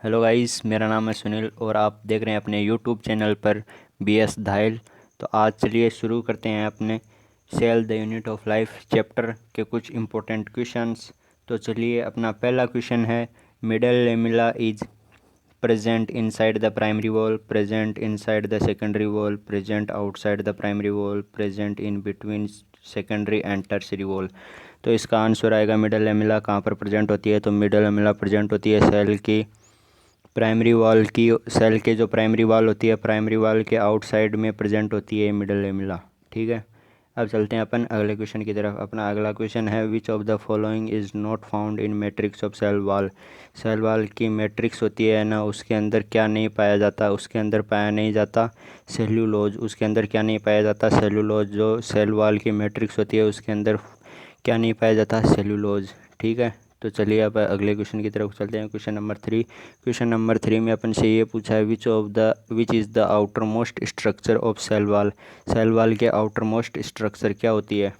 Hello guys, मेरा नाम है सुनील और आप देख रहे हैं अपने यूट्यूब चैनल पर BS धाइल। तो आज चलिए शुरू करते हैं अपने cell the unit of life chapter के कुछ इम्पोर्टेंट क्वेश्चंस। तो चलिए, अपना पहला क्वेश्चन है, middle lamella is present inside the primary wall, present inside the secondary wall, present outside the primary wall, present in between secondary and tertiary wall। तो इसका answer आएगा मिडल लेमिला कहाँ पर प्रेजेंट होती है। तो मिडल लेमिला प्रेजेंट होती है सेल की प्राइमरी वॉल की, सेल के जो प्राइमरी वॉल होती है, प्राइमरी वॉल के आउटसाइड में प्रेजेंट होती है मिडल लेमिला। ठीक है, अब चलते हैं अपन अगले क्वेश्चन की तरफ। अपना अगला क्वेश्चन है, which of the following is not found in matrix of cell wall. Cell wall की मैट्रिक्स होती है ना, उसके अंदर क्या नहीं पाया जाता, उसके अंदर पाया नहीं जाता सेल्यूलोज। उसके अंदर क्या नहीं पाया जाता, सेल्यूलोज। जो सेल वॉल की मैट्रिक्स होती है उसके अंदर क्या नहीं पाया जाता, सेल्यूलोज। ठीक है, तो चलिए अब अगले क्वेश्चन की तरफ चलते हैं। Question number 3। क्वेश्चन नंबर 3 में अपन से ये पूछा है, which is the outermost structure of cell wall. Cell wall के आउटर मोस्ट स्ट्रक्चर क्या होती है,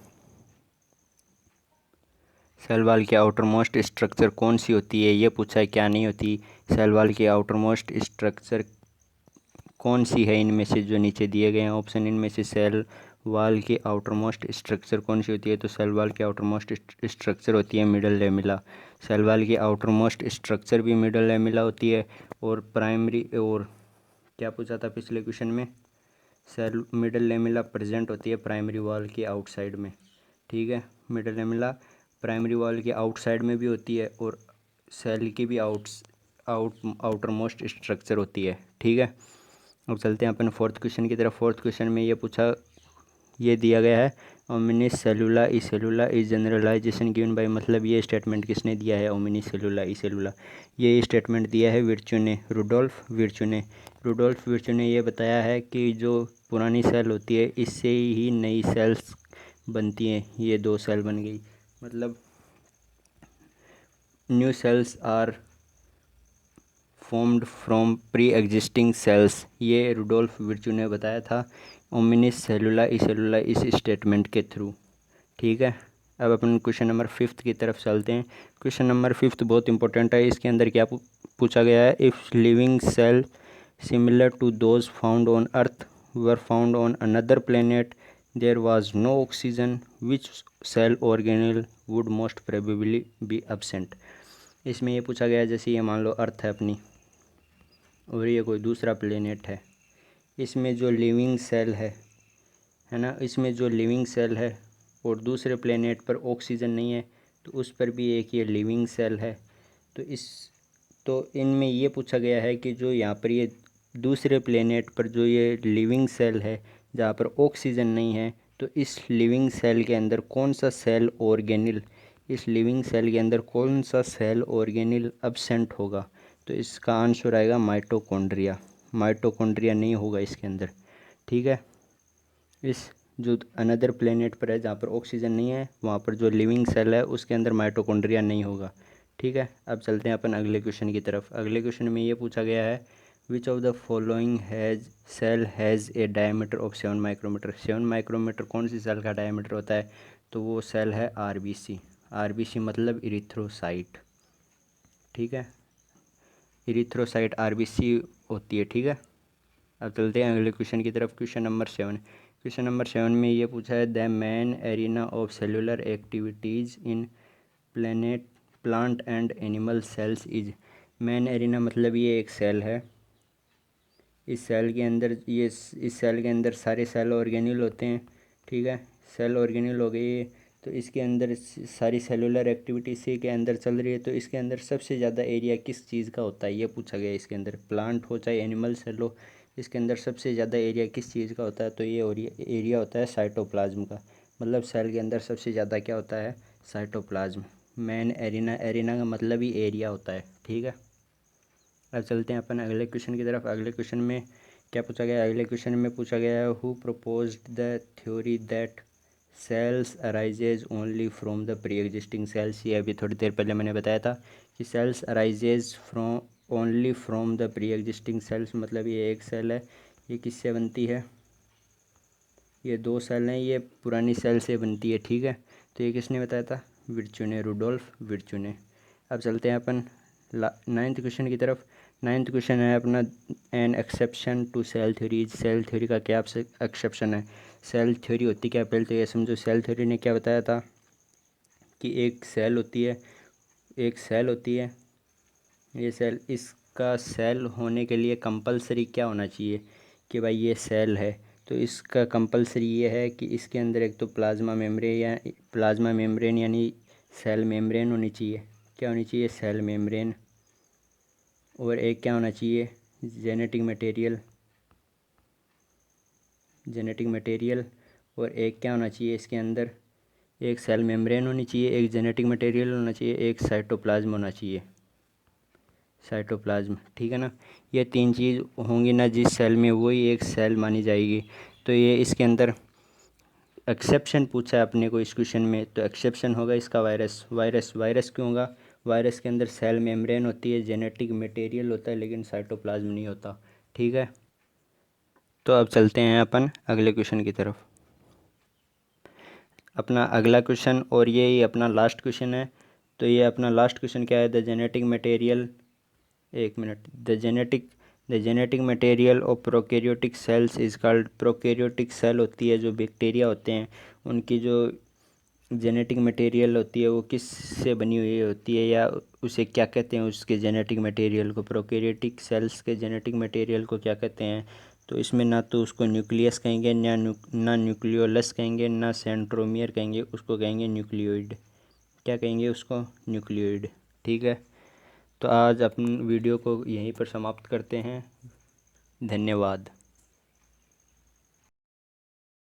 सेल वॉल की आउटर मोस्ट स्ट्रक्चर कौन सी होती है, ये पूछा है, क्या नहीं होती। सेल वॉल की आउटर मोस्ट स्ट्रक्चर कौन सी है इनमें से जो नीचे दिए गए हैं ऑप्शन, इनमें से सेल वॉल की आउटर मोस्ट स्ट्रक्चर कौन सी होती है। तो सेल वॉल की आउटर मोस्ट स्ट्रक्चर होती है मिडल लेमिला। सेल वॉल की आउटर मोस्ट स्ट्रक्चर भी मिडल लेमिला होती है। और प्राइमरी, और क्या पूछा था पिछले क्वेश्चन में, सेल मिडल लेमिला प्रेजेंट होती है प्राइमरी वॉल की आउटसाइड में। ठीक है, मिडल लेमिला प्राइमरी वॉल की आउटसाइड में भी होती है और सेल की भी आउटर मोस्ट स्ट्रक्चर होती है। ठीक है, अब चलते हैं अपन फोर्थ क्वेश्चन की तरफ। फोर्थ क्वेश्चन में ये दिया गया है, ओमिनिस सेलुला ई सेलुला इज जनरलाइजेशन गिवन बाय, मतलब ये स्टेटमेंट किसने दिया है, ओमिनिस सेलुला ई सेलुला। ये स्टेटमेंट दिया है विर्चू ने, रुडोल्फ विर्चू ने। रुडोल्फ विर्चू ने ये बताया है कि जो पुरानी सेल होती है इससे ही नई सेल्स बनती हैं। ये दो सेल बन गई, मतलब new cells are formed from pre existing cells. ये रुडोल्फ विर्चू ने बताया था ओमिनिस सेलुला ई सेलुला इस स्टेटमेंट के थ्रू। ठीक है, अब अपन क्वेश्चन नंबर 5 की तरफ चलते हैं। क्वेश्चन नंबर 5 बहुत इंपॉर्टेंट है। इसके अंदर क्या पूछा गया है, if living cell similar to those found on earth were found on another planet, there was no oxygen, which cell organelle would most probably be absent. इसमें ये पूछा गया है, जैसे ये मान लो अर्थ है अपनी और ये कोई दूसरा प्लेनेट है, इसमें जो लिविंग सेल है ना, इसमें जो लिविंग सेल है और दूसरे प्लेनेट पर ऑक्सीजन नहीं है, तो उस पर भी एक ये लिविंग सेल है। तो इनमें ये पूछा गया है कि जो यहाँ पर ये दूसरे प्लेनेट पर जो ये लिविंग सेल है जहाँ पर ऑक्सीजन नहीं है, तो इस लिविंग सेल के अंदर कौन सा सेल ऑर्गेनिल, इस लिविंग सेल के अंदर कौन सा सेल ऑर्गेनिल एब्सेंट होगा। तो इसका आंसर आएगा माइटोकॉन्ड्रिया। माइटोकॉन्ड्रिया नहीं होगा इसके अंदर। ठीक है, इस जो अनदर प्लेनेट पर है जहाँ पर ऑक्सीजन नहीं है, वहाँ पर जो लिविंग सेल है उसके अंदर माइटोकॉन्ड्रिया नहीं होगा। ठीक है, अब चलते हैं अपन अगले क्वेश्चन की तरफ। अगले क्वेश्चन में ये पूछा गया है, which of the following cell has a diameter of 7 micrometre. 7 micrometre कौन सी सेल का डायमीटर होता है, तो वो सेल है RBC। RBC मतलब इरिथ्रोसाइट। ठीक है, इरिथ्रोसाइट RBC होती है। ठीक है, अब चलते हैं अगले क्वेश्चन की तरफ। Question number 7। क्वेश्चन नंबर 7 में ये पूछा है, the main arena of cellular activities in planet plant and animal cells is. Main arena मतलब ये एक सेल है, इस सेल के अंदर इस सेल के अंदर सारे सेल ऑर्गेनिल होते हैं। ठीक है, सेल ऑर्गेनिल हो गई, तो इसके अंदर सारी सेलुलर एक्टिविटी इसी के अंदर चल रही है। तो इसके अंदर सबसे ज़्यादा एरिया किस चीज़ का होता है, ये पूछा गया। इसके अंदर प्लांट हो चाहे एनिमल सेल हो, इसके अंदर सबसे ज़्यादा एरिया किस चीज़ का होता है, तो ये एरिया होता है साइटोप्लाज्म का। मतलब सेल के अंदर सबसे ज़्यादा क्या होता है, साइटोप्लाज्म। मेन एरिना, एरिना का मतलब ही एरिया होता है। ठीक है, अब चलते हैं अपन अगले क्वेश्चन की तरफ। अगले क्वेश्चन में क्या पूछा गया है, अगले क्वेश्चन में पूछा गया है, who proposed the theory that cells arises only from the pre existing cells. ये अभी थोड़ी देर पहले मैंने बताया था कि cells arises from only from the pre existing cells, मतलब ये एक सेल है, ये किससे बनती है, ये दो सेल हैं, ये पुरानी सेल से बनती है। ठीक है, तो ये किसने बताया था, विर्चू ने, रुडोल्फ विर्चू ने। अब चलते हैं अपन नाइन्थ क्वेश्चन की तरफ। नाइन्थ क्वेश्चन है अपना, an exception to cell theory. Cell theory का क्या एक्सेप्शन है? सेल थ्योरी होती क्या, पहले तो ये समझो। सेल थ्योरी ने क्या बताया था कि एक सेल होती है, एक सेल होती है, ये सेल, इसका सेल होने के लिए कंपलसरी क्या होना चाहिए कि भाई ये सेल है, तो इसका कंपलसरी ये है कि इसके अंदर एक तो प्लाज्मा मेम्ब्रेन या प्लाज्मा मेम्ब्रेन यानी सेल मेम्ब्रेन होनी चाहिए। क्या होनी चाहिए? Cell membrane. और एक क्या होना चाहिए? Genetic material, genetic material. और एक क्या होना चाहिए इसके अंदर? एक सेल मेम्ब्रेन होनी चाहिए, एक जेनेटिक मटेरियल होना चाहिए, एक साइटोप्लाज्म होना चाहिए, साइटोप्लाज्म। ठीक है ना? ये तीन चीज़ होंगी ना जिस सेल में, वही एक सेल मानी जाएगी। तो ये इसके अंदर एक्सेप्शन पूछा है अपने को इस क्वेश्चन में, तो एक्सेप्शन होगा इसका वायरस। वायरस, वायरस क्यों होगा? वायरस के अंदर सेल मेम्ब्रेन होती है, जेनेटिक मटेरियल होता है, लेकिन साइटोप्लाज्म नहीं होता। ठीक है, तो अब चलते हैं अपन अगले क्वेश्चन की तरफ। अपना अगला क्वेश्चन, और ये ही अपना लास्ट क्वेश्चन है। तो ये अपना लास्ट क्वेश्चन क्या है? द जेनेटिक मटेरियल, एक minute, the genetic material of prokaryotic cells is called. Prokaryotic cell होती है जो बैक्टीरिया होते हैं, उनकी जो जेनेटिक मटेरियल होती है वो किस से बनी हुई होती है, या उसे क्या कहते हैं उसके जेनेटिक मटेरियल को? प्रोकैरियोटिक सेल्स के जेनेटिक मटेरियल को क्या कहते हैं? तो इसमें ना तो उसको न्यूक्लियस कहेंगे, ना न्यूक्लियोलस कहेंगे, ना सेंट्रोमियर कहेंगे, उसको कहेंगे न्यूक्लियोइड। क्या कहेंगे उसको? न्यूक्लियोइड। ठीक है, तो आज अपन वीडियो को यहीं पर समाप्त करते हैं। धन्यवाद।